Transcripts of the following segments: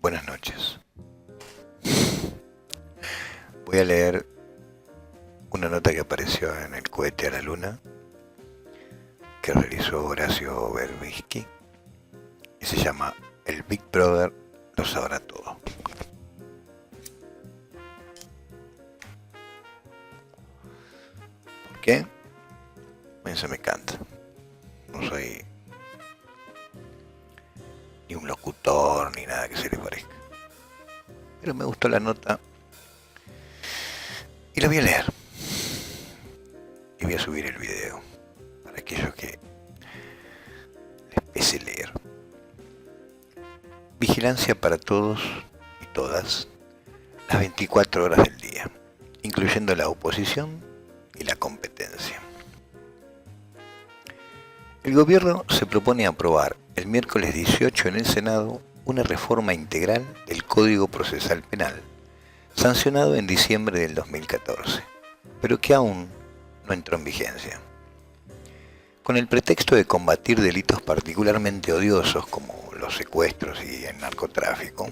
Buenas noches. Voy a leer una nota que apareció en el cohete a la luna que realizó Horacio Verbitsky y se llama El Big Brother lo sabrá todo. ¿Por qué? Eso me canta. No soy ni un locutor ni nada que se le parezca. Pero me gustó la nota y la voy a leer. Y voy a subir el video para aquellos que les pese leer. Vigilancia para todos y todas las 24 horas del día, incluyendo la oposición y la competencia. El gobierno se propone aprobar el miércoles 18 en el Senado una reforma integral del Código Procesal Penal, sancionado en diciembre del 2014, pero que aún no entró en vigencia. Con el pretexto de combatir delitos particularmente odiosos como los secuestros y el narcotráfico,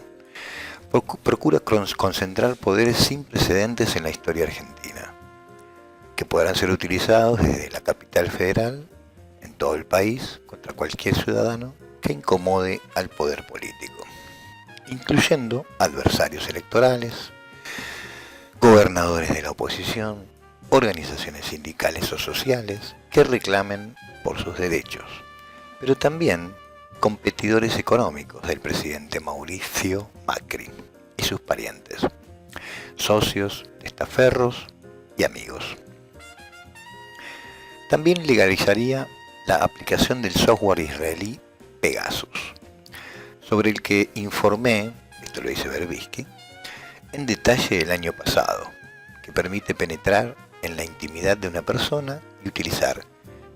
procura concentrar poderes sin precedentes en la historia argentina, que podrán ser utilizados desde la capital federal en todo el país contra cualquier ciudadano que incomode al poder político, incluyendo adversarios electorales, gobernadores de la oposición, organizaciones sindicales o sociales que reclamen por sus derechos, pero también competidores económicos del presidente Mauricio Macri y sus parientes, socios, testaferros y amigos. También legalizaría la aplicación del software israelí Pegasus, sobre el que informé, esto lo dice Verbitsky, en detalle el año pasado, que permite penetrar en la intimidad de una persona y utilizar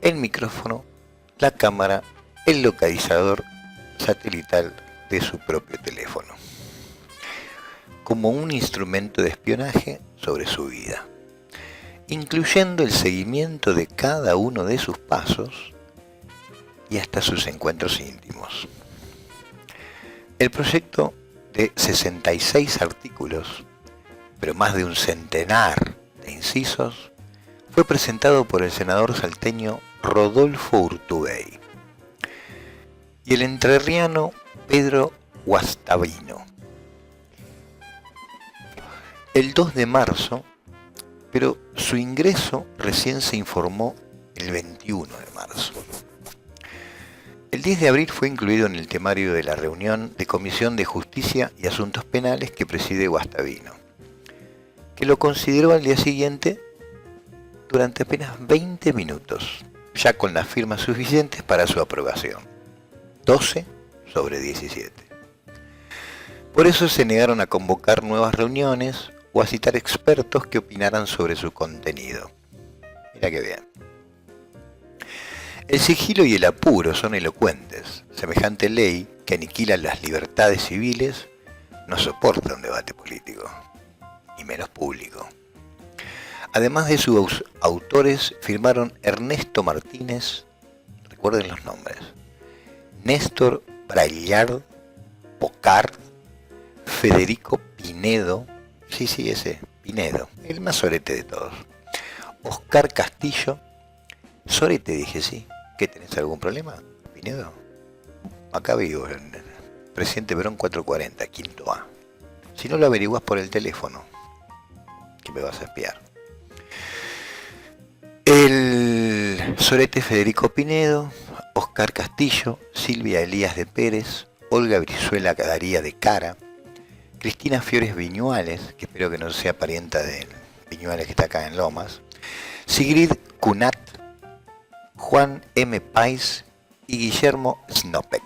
el micrófono, la cámara, el localizador satelital de su propio teléfono, como un instrumento de espionaje sobre su vida, incluyendo el seguimiento de cada uno de sus pasos y hasta sus encuentros íntimos. El proyecto de 66 artículos, pero más de un centenar de incisos, fue presentado por el senador salteño Rodolfo Urtubey y el entrerriano Pedro Guastavino el 2 de marzo, pero su ingreso recién se informó el 21 de marzo. El 10 de abril fue incluido en el temario de la reunión de Comisión de Justicia y Asuntos Penales que preside Guastavino, que lo consideró al día siguiente durante apenas 20 minutos, ya con las firmas suficientes para su aprobación, 12 sobre 17. Por eso se negaron a convocar nuevas reuniones o a citar expertos que opinaran sobre su contenido. Mira qué bien. El sigilo y el apuro son elocuentes. Semejante ley, que aniquila las libertades civiles, no soporta un debate político, y menos público. Además de sus autores, firmaron Ernesto Martínez, recuerden los nombres, Néstor Braillard Pocard, Federico Pinedo, sí, ese, Pinedo, el más sorete de todos, Oscar Castillo, sorete dije, sí. ¿Qué, tenés algún problema, Pinedo? Acá vivo, en Presidente Perón 440, quinto A. Si no lo averiguás por el teléfono, que me vas a espiar. El sorete Federico Pinedo, Oscar Castillo, Silvia Elías de Pérez, Olga Brizuela Daría de Cara, Cristina Fiores Viñuales, que espero que no sea parienta de Viñuales que está acá en Lomas, Sigrid Cunat, Juan M. Pais y Guillermo Snopek.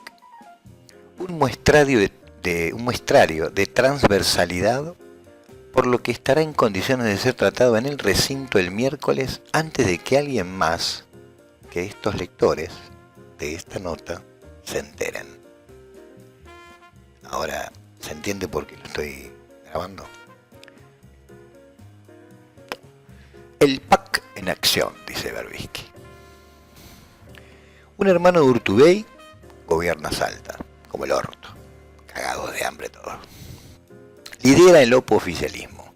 Un muestrario de transversalidad, por lo que estará en condiciones de ser tratado en el recinto el miércoles antes de que alguien más que estos lectores de esta nota se enteren. Ahora, ¿se entiende por qué lo estoy grabando? El PAC en acción, dice Verbitsky. Un hermano de Urtubey gobierna Salta, como el orto, cagado de hambre todos. Lidera el oficialismo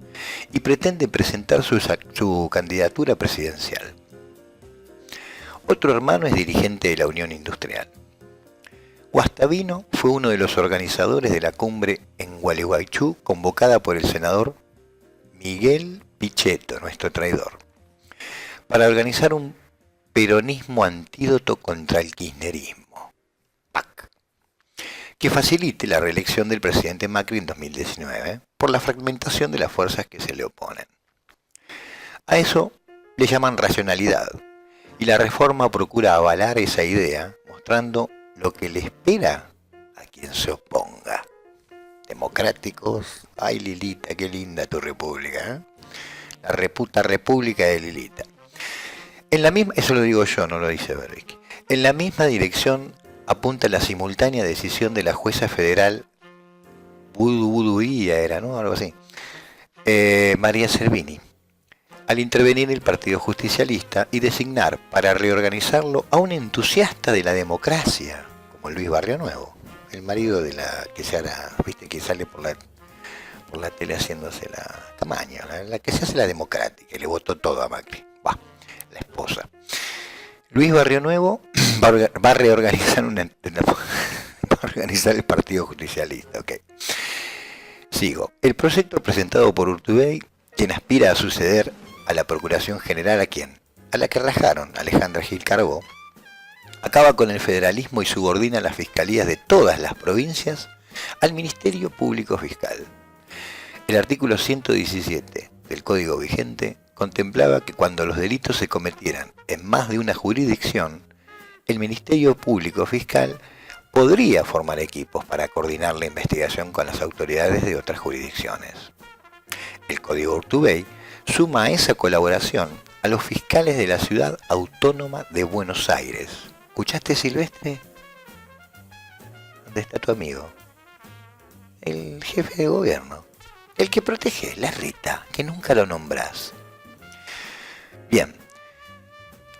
y pretende presentar su candidatura presidencial. Otro hermano es dirigente de la Unión Industrial. Guastavino fue uno de los organizadores de la cumbre en Gualeguaychú convocada por el senador Miguel Pichetto, nuestro traidor, para organizar un peronismo antídoto contra el kirchnerismo, PAC, que facilite la reelección del presidente Macri en 2019 por la fragmentación de las fuerzas que se le oponen. A eso le llaman racionalidad, y la reforma procura avalar esa idea, mostrando lo que le espera a quien se oponga. Democráticos, ay Lilita, qué linda tu república, ¿eh? La reputa república de Lilita. En la misma, eso lo digo yo, no lo dice Berrick. En la misma dirección apunta la simultánea decisión de la jueza federal Buduía era, ¿no? Algo así. María Servini, al intervenir el Partido Justicialista y designar para reorganizarlo a un entusiasta de la democracia, como Luis Barrio Nuevo, el marido de la que se hará, viste, que sale por la tele haciéndose la camaña, la que se hace la democrática, y le votó todo a Macri, la esposa. Luis Barrio Nuevo va a reorganizar va a organizar el Partido Justicialista, ok. Sigo. El proyecto presentado por Urtubey, quien aspira a suceder a la Procuración General, ¿a quién? A la que rajaron, Alejandra Gil Carbó, acaba con el federalismo y subordina las fiscalías de todas las provincias al Ministerio Público Fiscal. El artículo 117 del Código vigente contemplaba que cuando los delitos se cometieran en más de una jurisdicción, el Ministerio Público Fiscal podría formar equipos para coordinar la investigación con las autoridades de otras jurisdicciones. El Código Urtubey suma a esa colaboración a los fiscales de la Ciudad Autónoma de Buenos Aires. ¿Escuchaste, Silvestre? ¿Dónde está tu amigo? El jefe de gobierno. El que protege, la Rita, que nunca lo nombrás. Bien.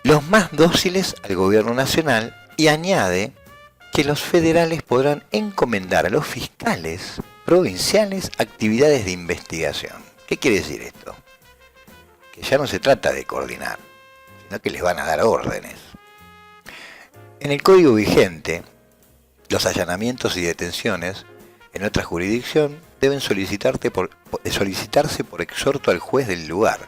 Los más dóciles al gobierno nacional, y añade que los federales podrán encomendar a los fiscales provinciales actividades de investigación. ¿Qué quiere decir esto? Que ya no se trata de coordinar, sino que les van a dar órdenes. En el código vigente, los allanamientos y detenciones en otra jurisdicción deben solicitarse por exhorto al juez del lugar.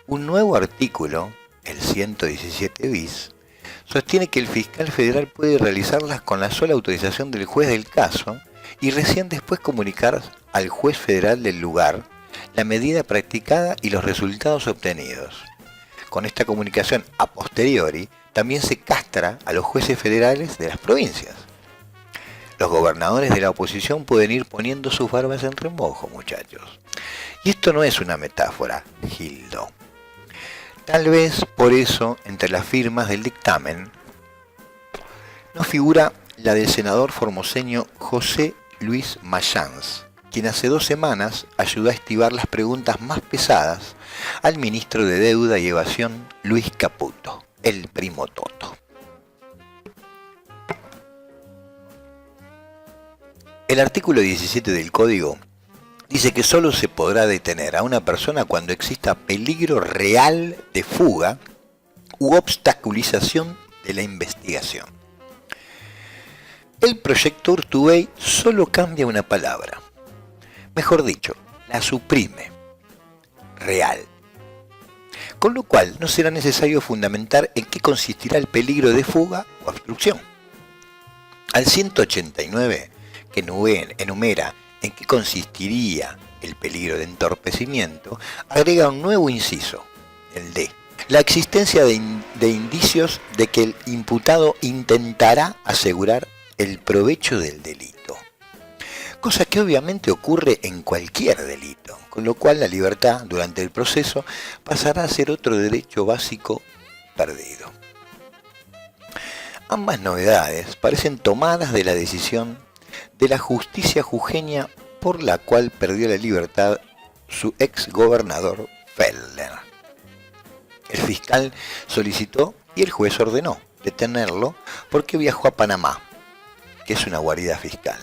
Un nuevo artículo, el 117 bis, sostiene que el fiscal federal puede realizarlas con la sola autorización del juez del caso y recién después comunicar al juez federal del lugar la medida practicada y los resultados obtenidos. Con esta comunicación a posteriori, también se castra a los jueces federales de las provincias. Los gobernadores de la oposición pueden ir poniendo sus barbas en remojo, muchachos. Y esto no es una metáfora, Gildo. Tal vez por eso, entre las firmas del dictamen, no figura la del senador formoseño José Luis Mayans, quien hace 2 semanas ayudó a estivar las preguntas más pesadas al ministro de Deuda y Evasión, Luis Caputo, el primo Toto. El artículo 17 del Código dice que solo se podrá detener a una persona cuando exista peligro real de fuga u obstaculización de la investigación. El proyecto Urtubey solo cambia una palabra. Mejor dicho, la suprime. Real. Con lo cual no será necesario fundamentar en qué consistirá el peligro de fuga o obstrucción. Al 189, que enumera en qué consistiría el peligro de entorpecimiento, agrega un nuevo inciso, el D. La existencia de indicios de que el imputado intentará asegurar el provecho del delito. Cosa que obviamente ocurre en cualquier delito, con lo cual la libertad durante el proceso pasará a ser otro derecho básico perdido. Ambas novedades parecen tomadas de la decisión de la justicia jujeña por la cual perdió la libertad su ex gobernador Fellner. El fiscal solicitó y el juez ordenó detenerlo porque viajó a Panamá, que es una guarida fiscal.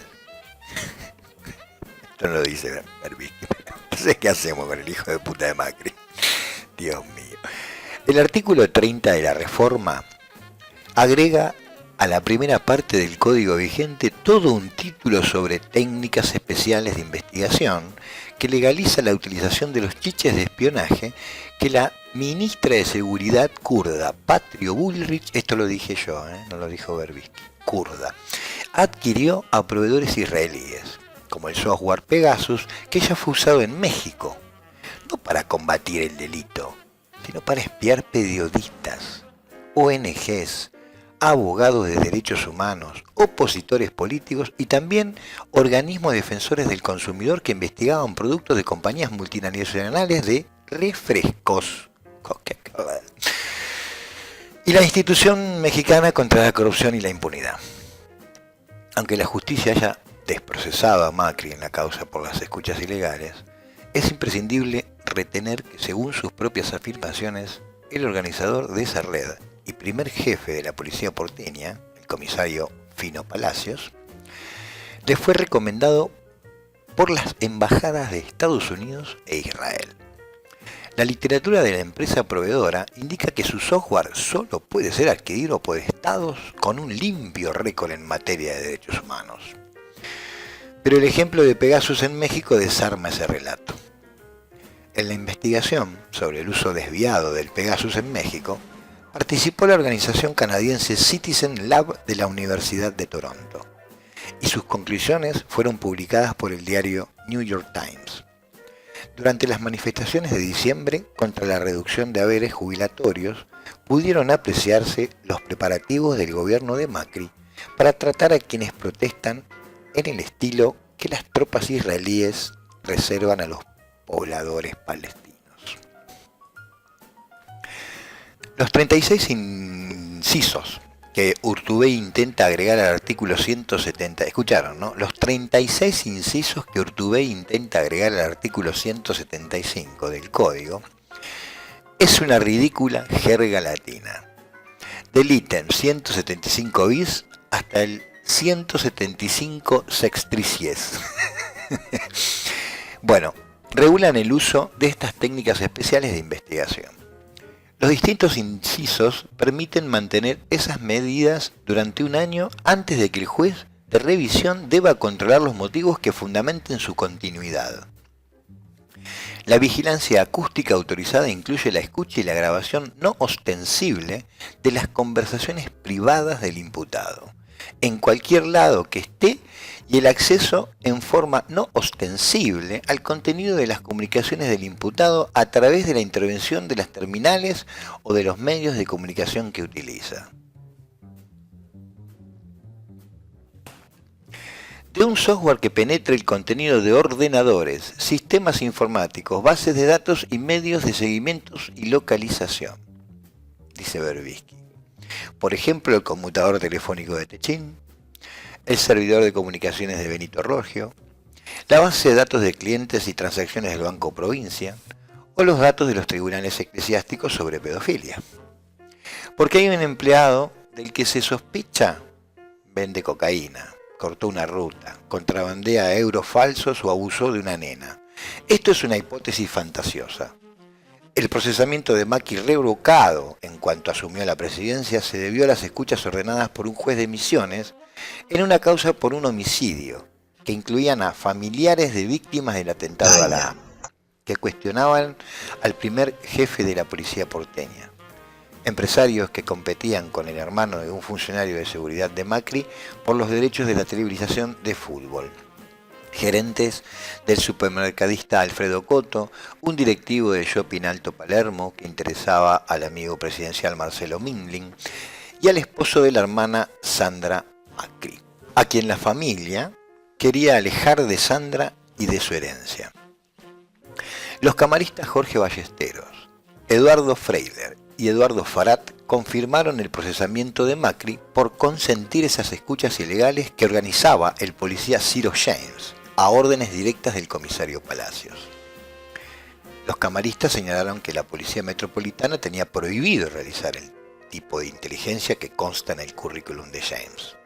Esto no lo dice Berbisky. Entonces, ¿qué hacemos con el hijo de puta de Macri? Dios mío. El artículo 30 de la reforma agrega a la primera parte del código vigente todo un título sobre técnicas especiales de investigación que legaliza la utilización de los chiches de espionaje que la ministra de Seguridad kurda, Patrio Bullrich, esto lo dije yo, no lo dijo Berbisky, kurda, adquirió a proveedores israelíes, como el software Pegasus, que ya fue usado en México, no para combatir el delito, sino para espiar periodistas, ONGs, abogados de derechos humanos, opositores políticos y también organismos defensores del consumidor que investigaban productos de compañías multinacionales de refrescos. Y la institución mexicana contra la corrupción y la impunidad. Aunque la justicia haya desprocesado a Macri en la causa por las escuchas ilegales, es imprescindible retener que, según sus propias afirmaciones, el organizador de esa red y primer jefe de la policía porteña, el comisario Fino Palacios, le fue recomendado por las embajadas de Estados Unidos e Israel. La literatura de la empresa proveedora indica que su software solo puede ser adquirido por estados con un limpio récord en materia de derechos humanos. Pero el ejemplo de Pegasus en México desarma ese relato. En la investigación sobre el uso desviado del Pegasus en México, participó la organización canadiense Citizen Lab de la Universidad de Toronto, y sus conclusiones fueron publicadas por el diario New York Times. Durante las manifestaciones de diciembre contra la reducción de haberes jubilatorios, pudieron apreciarse los preparativos del gobierno de Macri para tratar a quienes protestan en el estilo que las tropas israelíes reservan a los pobladores palestinos. Los 36 incisos que Urtubey intenta agregar al artículo 170, escucharon, ¿no? Los 36 incisos que Urtubey intenta agregar al artículo 175 del Código es una ridícula jerga latina. Del ítem 175 bis hasta el 175 sextricies. Bueno, regulan el uso de estas técnicas especiales de investigación. Los distintos incisos permiten mantener esas medidas durante un año antes de que el juez de revisión deba controlar los motivos que fundamenten su continuidad. La vigilancia acústica autorizada incluye la escucha y la grabación no ostensible de las conversaciones privadas del imputado, en cualquier lado que esté, y el acceso en forma no ostensible al contenido de las comunicaciones del imputado a través de la intervención de las terminales o de los medios de comunicación que utiliza. De un software que penetre el contenido de ordenadores, sistemas informáticos, bases de datos y medios de seguimiento y localización, dice Berbisky. Por ejemplo, el conmutador telefónico de Techín, el servidor de comunicaciones de Benito Rogio, la base de datos de clientes y transacciones del Banco Provincia, o los datos de los tribunales eclesiásticos sobre pedofilia. Porque hay un empleado del que se sospecha vende cocaína, cortó una ruta, contrabandea euros falsos o abusó de una nena. Esto es una hipótesis fantasiosa. El procesamiento de Macri revocado en cuanto asumió la presidencia se debió a las escuchas ordenadas por un juez de Misiones en una causa por un homicidio que incluían a familiares de víctimas del atentado a la AMBA, que cuestionaban al primer jefe de la policía porteña, empresarios que competían con el hermano de un funcionario de seguridad de Macri por los derechos de la televisación de fútbol, gerentes del supermercadista Alfredo Coto, un directivo de Shopping Alto Palermo que interesaba al amigo presidencial Marcelo Mindlin y al esposo de la hermana Sandra Macri, a quien la familia quería alejar de Sandra y de su herencia. Los camaristas Jorge Ballesteros, Eduardo Freiler y Eduardo Farat confirmaron el procesamiento de Macri por consentir esas escuchas ilegales que organizaba el policía Ciro James a órdenes directas del comisario Palacios. Los camaristas señalaron que la Policía Metropolitana tenía prohibido realizar el tipo de inteligencia que consta en el currículum de James.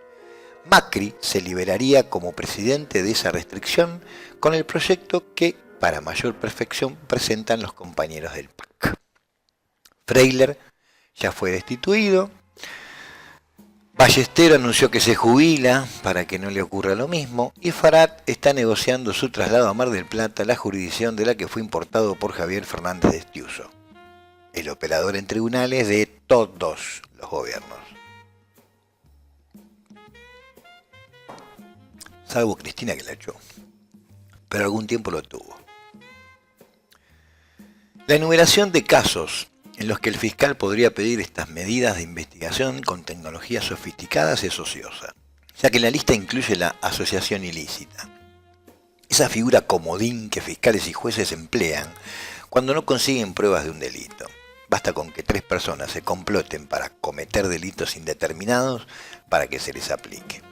Macri se liberaría como presidente de esa restricción con el proyecto que, para mayor perfección, presentan los compañeros del PAC. Freyler ya fue destituido. Ballester anunció que se jubila para que no le ocurra lo mismo y Farad está negociando su traslado a Mar del Plata, la jurisdicción de la que fue importado por Javier Fernández de Estiuso, el operador en tribunales de todos los gobiernos, salvo Cristina, que la echó, pero algún tiempo lo tuvo. La enumeración de casos en los que el fiscal podría pedir estas medidas de investigación con tecnologías sofisticadas es ociosa, ya que la lista incluye la asociación ilícita, esa figura comodín que fiscales y jueces emplean cuando no consiguen pruebas de un delito. Basta con que 3 personas se comploten para cometer delitos indeterminados para que se les aplique.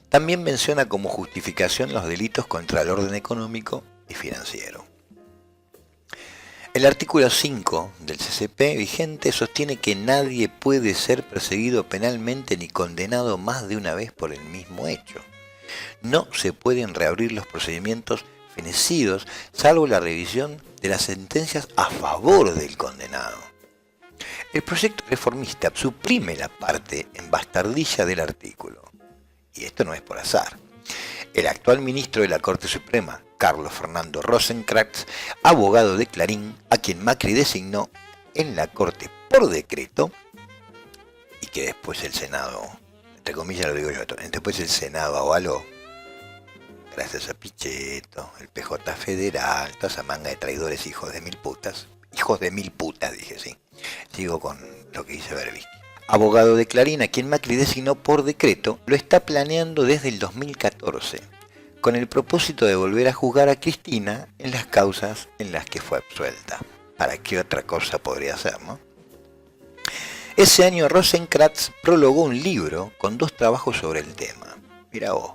También menciona como justificación los delitos contra el orden económico y financiero. El artículo 5 del CCP vigente sostiene que nadie puede ser perseguido penalmente ni condenado más de una vez por el mismo hecho. No se pueden reabrir los procedimientos fenecidos salvo la revisión de las sentencias a favor del condenado. El proyecto reformista suprime la parte en bastardilla del artículo. Y esto no es por azar. El actual ministro de la Corte Suprema, Carlos Fernando Rosenkrantz, abogado de Clarín, a quien Macri designó en la Corte por decreto, y que después el Senado, entre comillas lo digo yo, después el Senado avaló, gracias a Pichetto, el PJ Federal, toda esa manga de traidores hijos de mil putas, dije, sí, sigo con lo que dice Berbisky. Abogado de Clarín, a quien Macri designó por decreto, lo está planeando desde el 2014, con el propósito de volver a juzgar a Cristina en las causas en las que fue absuelta. ¿Para qué otra cosa podría ser, no? Ese año Rosenkrantz prologó un libro con 2 trabajos sobre el tema. Mirá vos.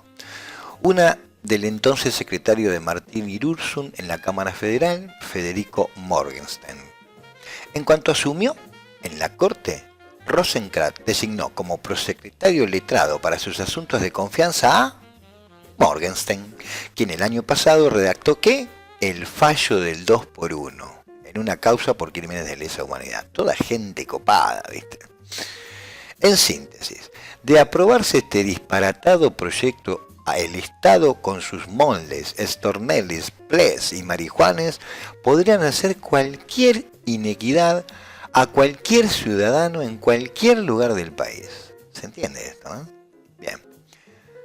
Una del entonces secretario de Martín Irursun en la Cámara Federal, Federico Morgenstern. En cuanto asumió en la Corte, Rosenkrantz designó como prosecretario letrado para sus asuntos de confianza a Morgenstern, quien el año pasado redactó ¿qué? El fallo del 2x1, en una causa por crímenes de lesa humanidad. Toda gente copada, ¿viste? En síntesis, de aprobarse este disparatado proyecto, el Estado con sus moldes, estorneles, ples y marihuanes podrían hacer cualquier inequidad a cualquier ciudadano en cualquier lugar del país. ¿Se entiende esto, no? Bien.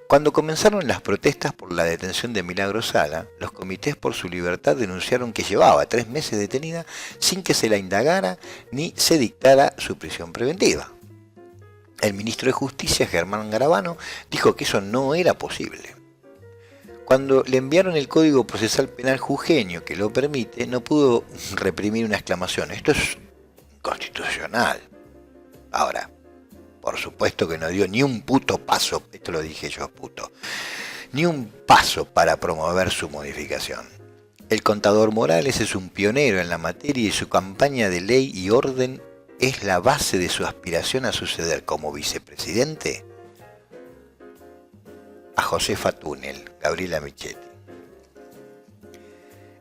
Cuando comenzaron las protestas por la detención de Milagro Sala, los comités por su libertad denunciaron que llevaba 3 meses detenida sin que se la indagara ni se dictara su prisión preventiva. El ministro de Justicia, Germán Garabano, dijo que eso no era posible. Cuando le enviaron el Código Procesal Penal jujeño que lo permite, no pudo reprimir una exclamación. Esto es constitucional. Ahora, por supuesto que no dio ni un puto paso, esto lo dije yo, puto, ni un paso para promover su modificación. El contador Morales es un pionero en la materia y su campaña de ley y orden es la base de su aspiración a suceder como vicepresidente a Josefa Túnel, Gabriela Michetti.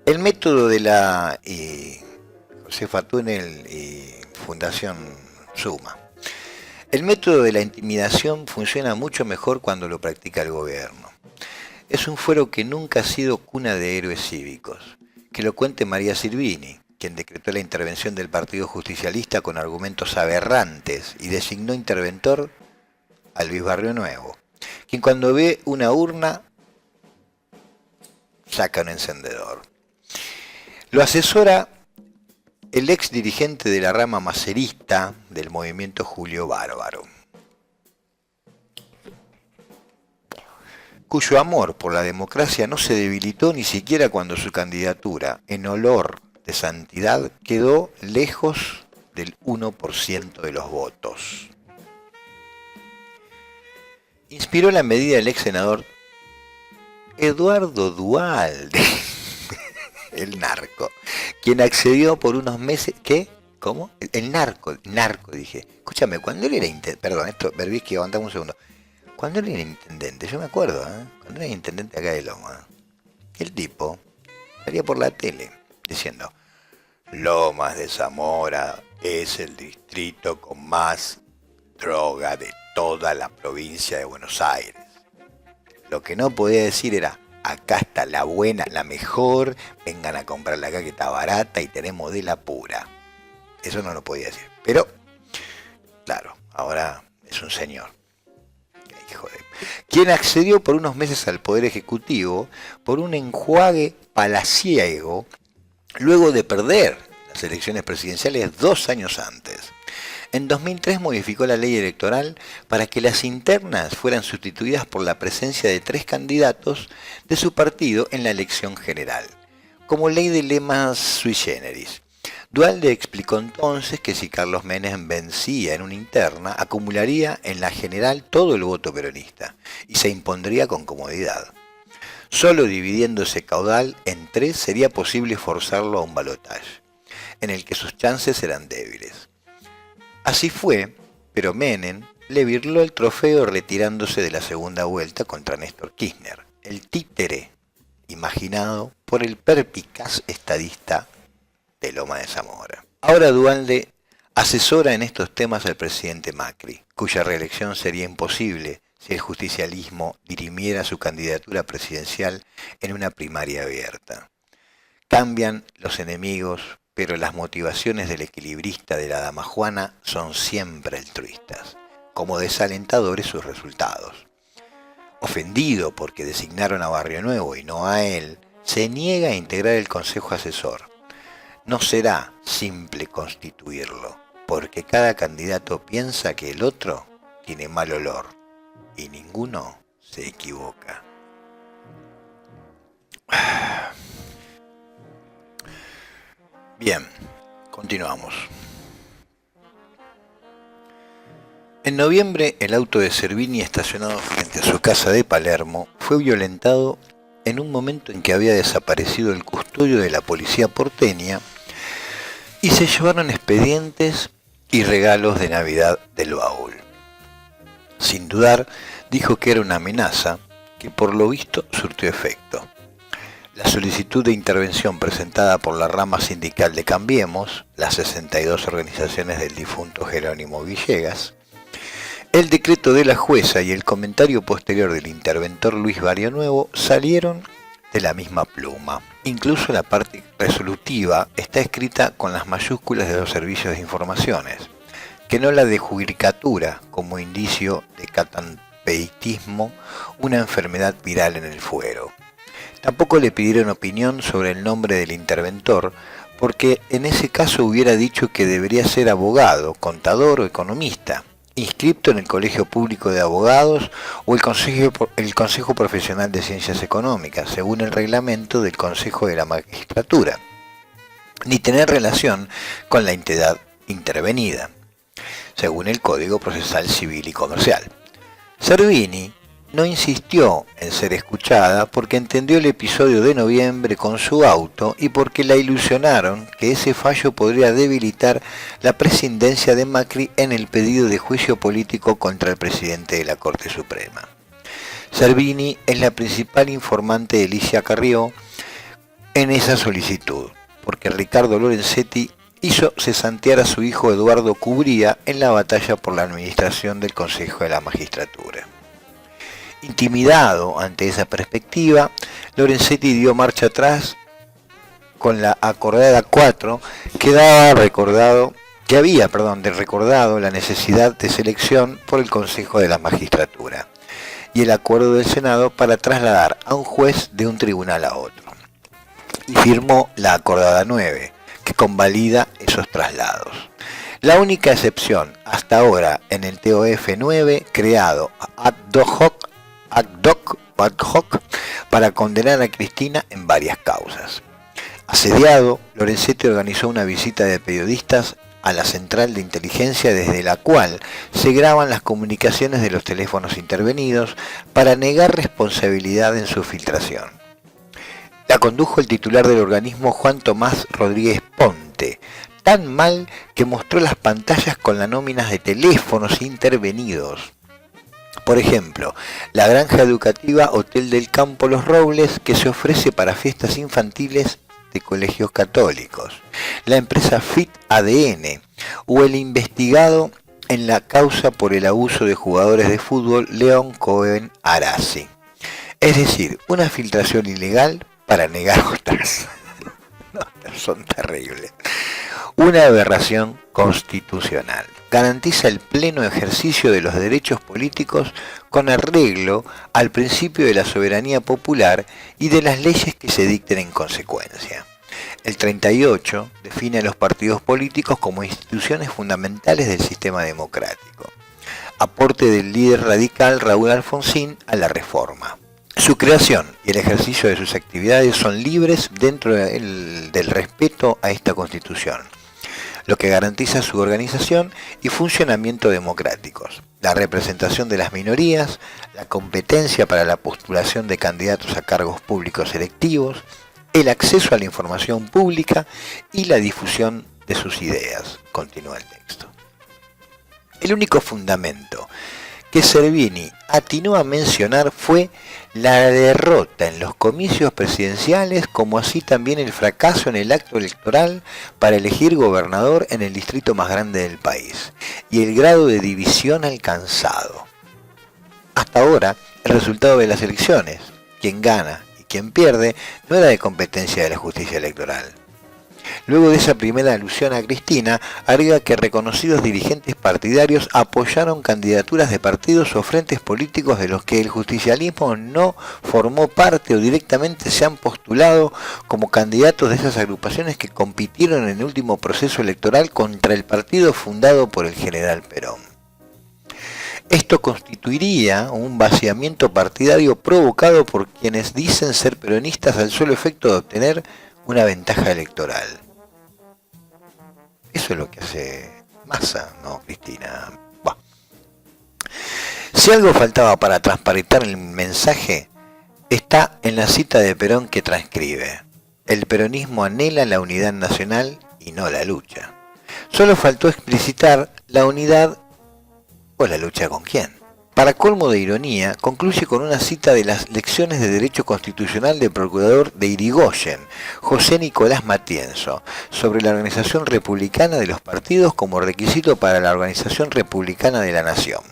El método de la Josefa Túnel y Fundación Suma. El método de la intimidación funciona mucho mejor cuando lo practica el gobierno. Es un fuero que nunca ha sido cuna de héroes cívicos. Que lo cuente María Silvini, quien decretó la intervención del Partido Justicialista con argumentos aberrantes y designó interventor a Luis Barrio Nuevo, quien cuando ve una urna saca un encendedor. Lo asesora el ex dirigente de la rama macerista del movimiento Julio Bárbaro, cuyo amor por la democracia no se debilitó ni siquiera cuando su candidatura, en olor de santidad, quedó lejos del 1% de los votos. Inspiró la medida del ex senador Eduardo Duhalde, el narco, quien accedió por unos meses. ¿Qué? ¿Cómo? El narco dije. Escúchame, cuando él era perdón, esto, Berbisky, aguantame un segundo. cuando él era intendente, yo me acuerdo, cuando era intendente acá de Loma, el tipo salía por la tele diciendo: Lomas de Zamora es el distrito con más droga de toda la provincia de Buenos Aires. Lo que no podía decir era: acá está la buena, la mejor, vengan a comprarla acá que está barata y tenemos de la pura. Eso no lo podía decir. Pero, claro, ahora es un señor. Hijo de... Quien accedió por unos meses al Poder Ejecutivo por un enjuague palaciego luego de perder las elecciones presidenciales 2 años antes. En 2003 modificó la ley electoral para que las internas fueran sustituidas por la presencia de 3 candidatos de su partido en la elección general, como ley de lemas sui generis. Duhalde explicó entonces que si Carlos Menem vencía en una interna, acumularía en la general todo el voto peronista y se impondría con comodidad. Solo dividiendo ese caudal en 3 sería posible forzarlo a un balotaje, en el que sus chances eran débiles. Así fue, pero Menem le birló el trofeo retirándose de la segunda vuelta contra Néstor Kirchner, el títere imaginado por el perpicaz estadista de Loma de Zamora. Ahora Duhalde asesora en estos temas al presidente Macri, cuya reelección sería imposible si el justicialismo dirimiera su candidatura presidencial en una primaria abierta. Cambian los enemigos, pero las motivaciones del equilibrista de la dama Juana son siempre altruistas, como desalentadores sus resultados. Ofendido porque designaron a Barrio Nuevo y no a él, se niega a integrar el consejo asesor. No será simple constituirlo, porque cada candidato piensa que el otro tiene mal olor y ninguno se equivoca. Bien, continuamos. En noviembre, el auto de Servini estacionado frente a su casa de Palermo fue violentado en un momento en que había desaparecido el custodio de la policía porteña y se llevaron expedientes y regalos de Navidad del baúl. Sin dudar, dijo que era una amenaza que por lo visto surtió efecto. La solicitud de intervención presentada por la rama sindical de Cambiemos, las 62 organizaciones del difunto Jerónimo Villegas, el decreto de la jueza y el comentario posterior del interventor Luis Barrio Nuevo salieron de la misma pluma. Incluso la parte resolutiva está escrita con las mayúsculas de los servicios de informaciones, que no la de judicatura como indicio de catampeitismo, una enfermedad viral en el fuero. Tampoco le pidieron opinión sobre el nombre del interventor, porque en ese caso hubiera dicho que debería ser abogado, contador o economista, inscripto en el Colegio Público de Abogados o el Consejo Profesional de Ciencias Económicas, según el reglamento del Consejo de la Magistratura, ni tener relación con la entidad intervenida, según el Código Procesal Civil y Comercial. Servini no insistió en ser escuchada porque entendió el episodio de noviembre con su auto y porque la ilusionaron que ese fallo podría debilitar la presidencia de Macri en el pedido de juicio político contra el presidente de la Corte Suprema. Servini es la principal informante de Alicia Carrió en esa solicitud, porque Ricardo Lorenzetti hizo cesantear a su hijo Eduardo Cubría en la batalla por la administración del Consejo de la Magistratura. Intimidado ante esa perspectiva, Lorenzetti dio marcha atrás con la acordada 4 que había recordado la necesidad de selección por el Consejo de la Magistratura y el acuerdo del Senado para trasladar a un juez de un tribunal a otro. Y firmó la acordada 9, que convalida esos traslados. La única excepción hasta ahora en el TOF 9 creado ad hoc para condenar a Cristina en varias causas. Asediado, Lorenzetti organizó una visita de periodistas a la central de inteligencia desde la cual se graban las comunicaciones de los teléfonos intervenidos para negar responsabilidad en su filtración. La condujo el titular del organismo Juan Tomás Rodríguez Ponte, tan mal que mostró las pantallas con las nóminas de teléfonos intervenidos. Por ejemplo, la granja educativa Hotel del Campo Los Robles, que se ofrece para fiestas infantiles de colegios católicos, la empresa Fit ADN o el investigado en la causa por el abuso de jugadores de fútbol León Cohen Arasi. Es decir, una filtración ilegal para negar otras. No, son terribles. Una aberración constitucional. Garantiza el pleno ejercicio de los derechos políticos con arreglo al principio de la soberanía popular y de las leyes que se dicten en consecuencia. El 38 define a los partidos políticos como instituciones fundamentales del sistema democrático. Aporte del líder radical Raúl Alfonsín a la reforma. Su creación y el ejercicio de sus actividades son libres dentro del respeto a esta Constitución, lo que garantiza su organización y funcionamiento democráticos, la representación de las minorías, la competencia para la postulación de candidatos a cargos públicos electivos, el acceso a la información pública y la difusión de sus ideas, continúa el texto. El único fundamento que Servini atinó a mencionar fue la derrota en los comicios presidenciales, como así también el fracaso en el acto electoral para elegir gobernador en el distrito más grande del país, y el grado de división alcanzado. Hasta ahora, el resultado de las elecciones, quien gana y quien pierde, no era de competencia de la justicia electoral. Luego de esa primera alusión a Cristina, agrega que reconocidos dirigentes partidarios apoyaron candidaturas de partidos o frentes políticos de los que el justicialismo no formó parte o directamente se han postulado como candidatos de esas agrupaciones que compitieron en el último proceso electoral contra el partido fundado por el general Perón. Esto constituiría un vaciamiento partidario provocado por quienes dicen ser peronistas al solo efecto de obtener una ventaja electoral. Eso es lo que hace Massa, ¿no, Cristina? Bah. Si algo faltaba para transparentar el mensaje, está en la cita de Perón que transcribe: el peronismo anhela la unidad nacional y no la lucha. Solo faltó explicitar la unidad o la lucha con quién. Para colmo de ironía, concluye con una cita de las lecciones de Derecho Constitucional del procurador de Irigoyen, José Nicolás Matienzo, sobre la organización republicana de los partidos como requisito para la organización republicana de la nación.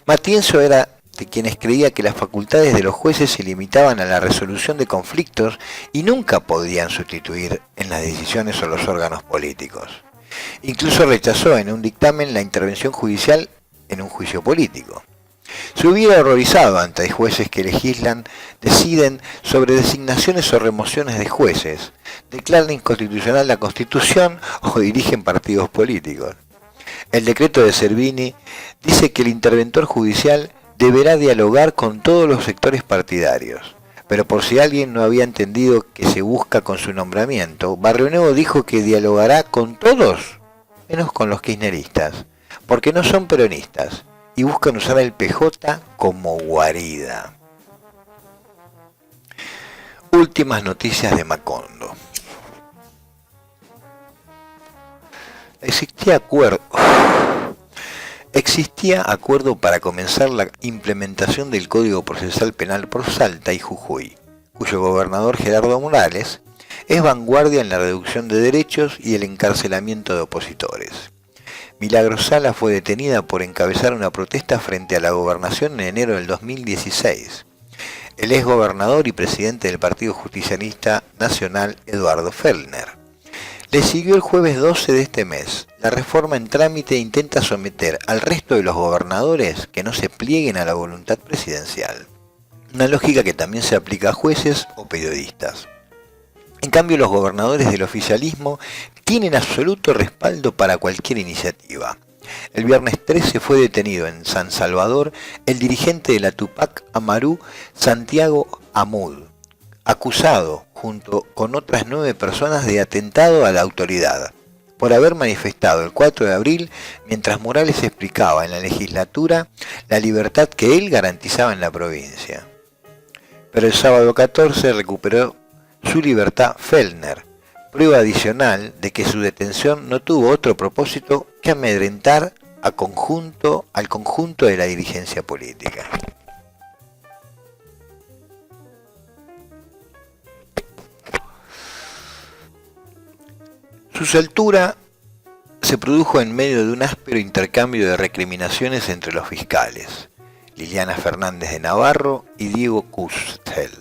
Matienzo era de quienes creía que las facultades de los jueces se limitaban a la resolución de conflictos y nunca podían sustituir en las decisiones o los órganos políticos. Incluso rechazó en un dictamen la intervención judicial en un juicio político. Se hubiera horrorizado ante jueces que legislan, deciden sobre designaciones o remociones de jueces, declaran inconstitucional la Constitución o dirigen partidos políticos. El decreto de Servini dice que el interventor judicial deberá dialogar con todos los sectores partidarios, pero por si alguien no había entendido que se busca con su nombramiento, Barrio Nuevo dijo que dialogará con todos, menos con los kirchneristas, porque no son peronistas y buscan usar el PJ como guarida. Últimas noticias de Macondo. Existía acuerdo para comenzar la implementación del Código Procesal Penal por Salta y Jujuy, cuyo gobernador Gerardo Morales es vanguardia en la reducción de derechos y el encarcelamiento de opositores. Milagros Sala fue detenida por encabezar una protesta frente a la gobernación en enero del 2016. El exgobernador y presidente del Partido Justicialista Nacional, Eduardo Fellner. Le siguió el jueves 12 de este mes. La reforma en trámite intenta someter al resto de los gobernadores que no se plieguen a la voluntad presidencial. Una lógica que también se aplica a jueces o periodistas. En cambio, los gobernadores del oficialismo tienen absoluto respaldo para cualquier iniciativa. El viernes 13 fue detenido en San Salvador el dirigente de la Tupac Amaru, Santiago Amud, acusado, junto con otras 9 personas, de atentado a la autoridad, por haber manifestado el 4 de abril mientras Morales explicaba en la legislatura la libertad que él garantizaba en la provincia. Pero el sábado 14 recuperó su libertad Fellner, prueba adicional de que su detención no tuvo otro propósito que amedrentar al conjunto de la dirigencia política. Su soltura se produjo en medio de un áspero intercambio de recriminaciones entre los fiscales, Liliana Fernández de Navarro y Diego Kustel,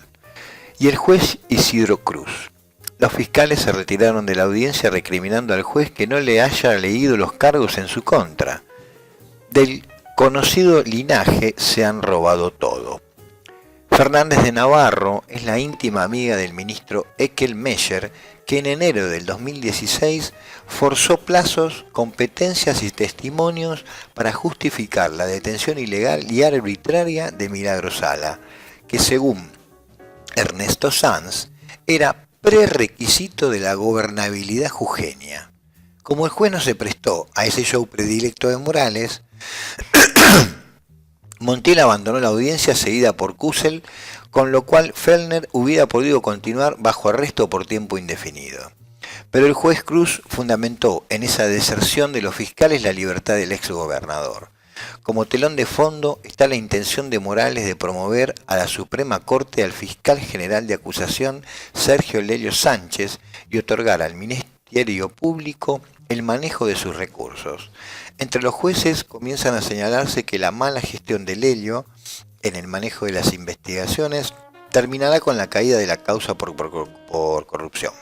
y el juez Isidro Cruz. Los fiscales se retiraron de la audiencia recriminando al juez que no le haya leído los cargos en su contra. Del conocido linaje se han robado todo. Fernández de Navarro es la íntima amiga del ministro Ekel Meyer, que en enero del 2016 forzó plazos, competencias y testimonios para justificar la detención ilegal y arbitraria de Milagro Sala, que según Ernesto Sanz era prerequisito de la gobernabilidad jujeña. Como el juez no se prestó a ese show predilecto de Morales, Montiel abandonó la audiencia seguida por Kusel, con lo cual Fellner hubiera podido continuar bajo arresto por tiempo indefinido. Pero el juez Cruz fundamentó en esa deserción de los fiscales la libertad del exgobernador. Como telón de fondo está la intención de Morales de promover a la Suprema Corte al fiscal general de acusación Sergio Lelio Sánchez y otorgar al Ministerio Público el manejo de sus recursos. Entre los jueces comienzan a señalarse que la mala gestión de Lelio en el manejo de las investigaciones terminará con la caída de la causa por corrupción.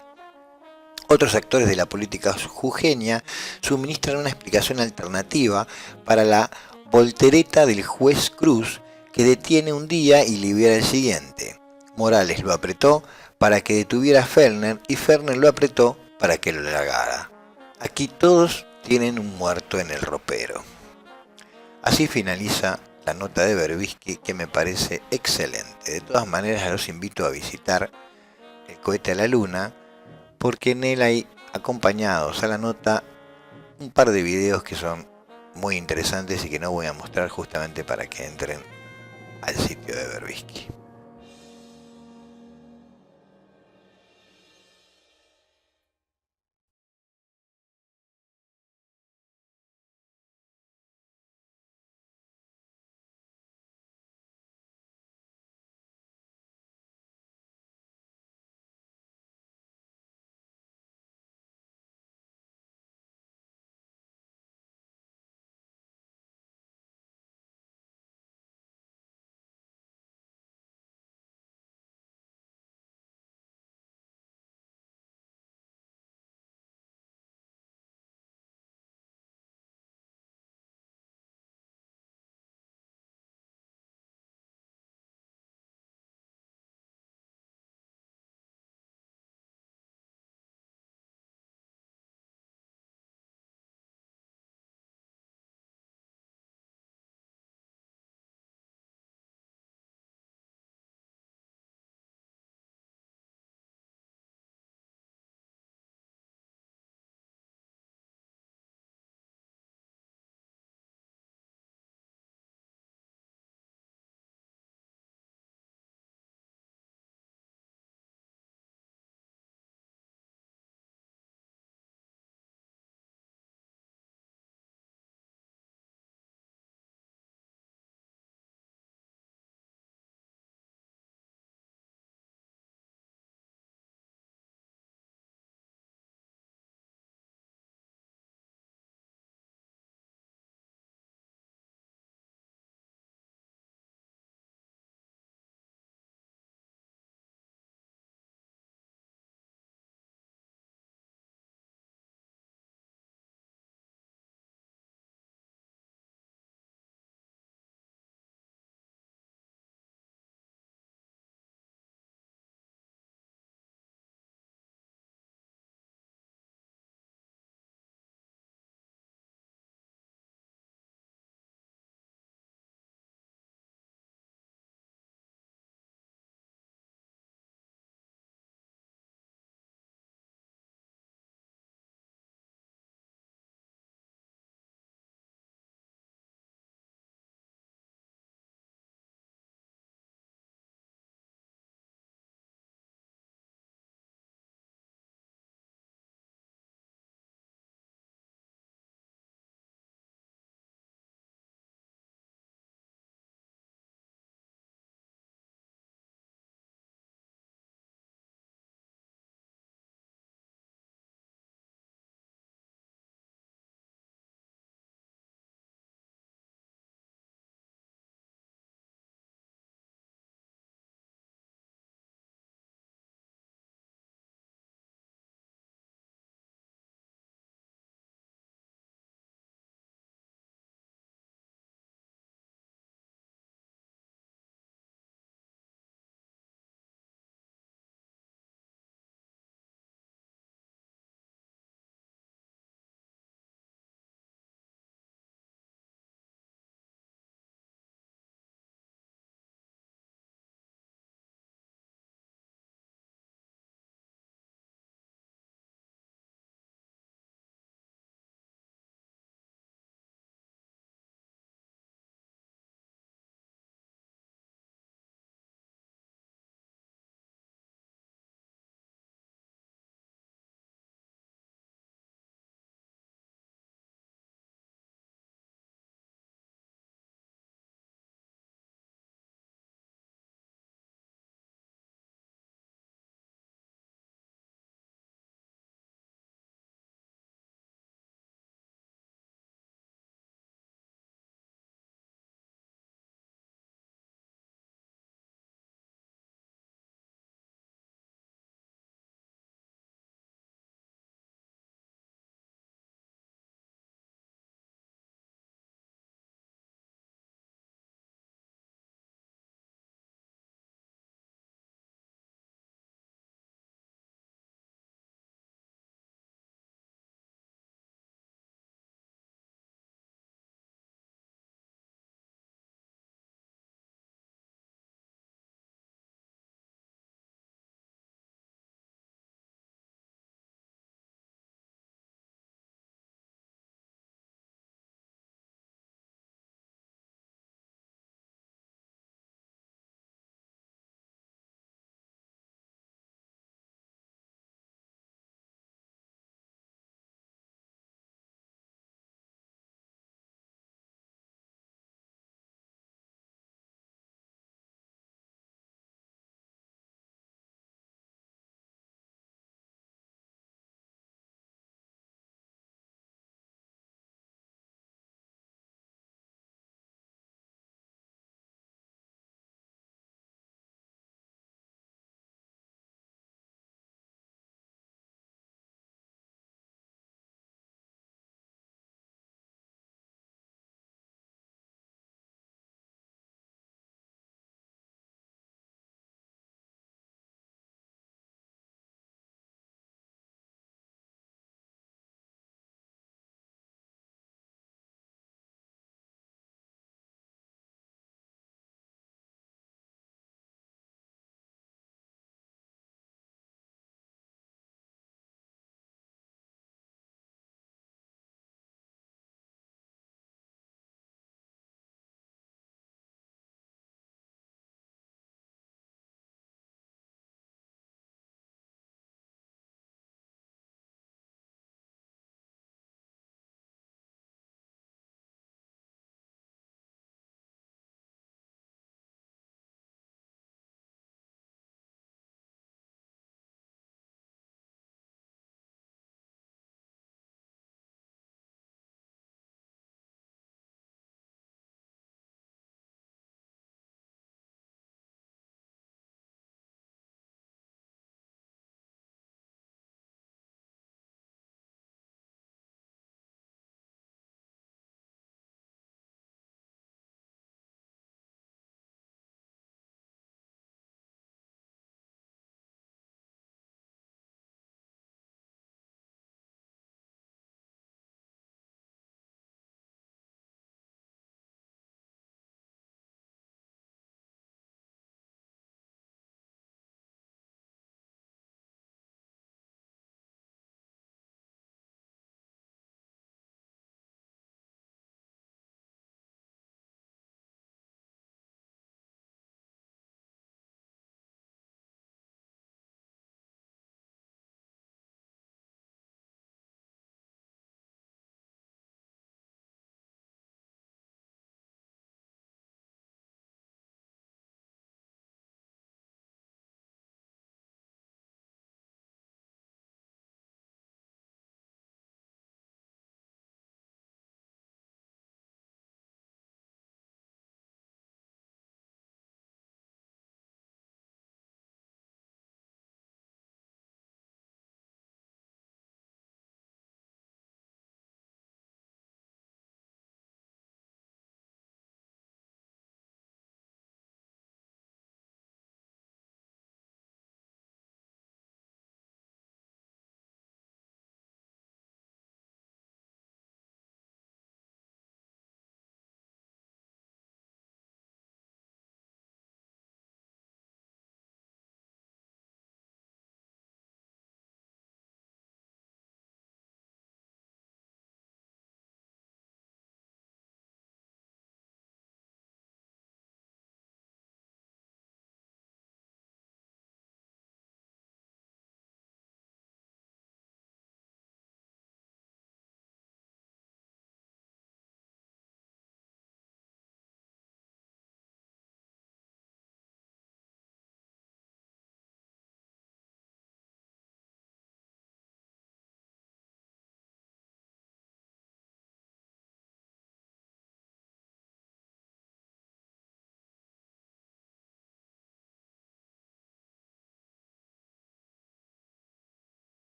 Otros actores de la política jujeña suministran una explicación alternativa para la voltereta del juez Cruz, que detiene un día y libera el siguiente. Morales lo apretó para que detuviera a Fellner y Fellner lo apretó para que lo largara. Aquí todos tienen un muerto en el ropero. Así finaliza la nota de Berbisky, que me parece excelente. De todas maneras, los invito a visitar El cohete a la luna, porque en él hay acompañados a la nota un par de videos que son muy interesantes y que no voy a mostrar justamente para que entren al sitio de Berbisky.